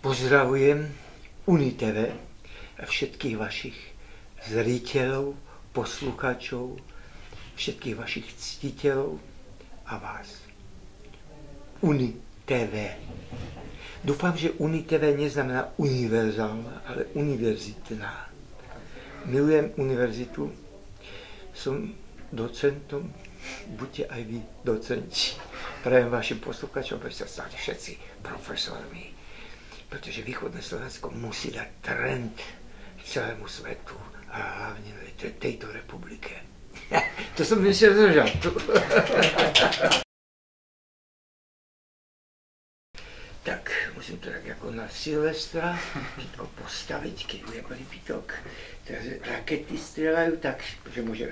Pozdravujem UniTV a všetkých vašich zriteľov, poslucháčov, všetkých vašich ctiteľov a vás. UniTV. Dúfam, že UniTV neznamená univerzálna, ale univerzitná. Milujem univerzitu, som docentom, buďte aj vy docenti. Prajem vašim poslucháčom, aby sa stali všetci profesormi. Pretože východné Slovensko musí dať trend celému svetu a hlavne tejto republike. To som myslel zo žartu. Tak, musím to tak ako na Silvestra všetko postaviť, keď bude prípitok. Teraz rakety strieľajú, tak že môže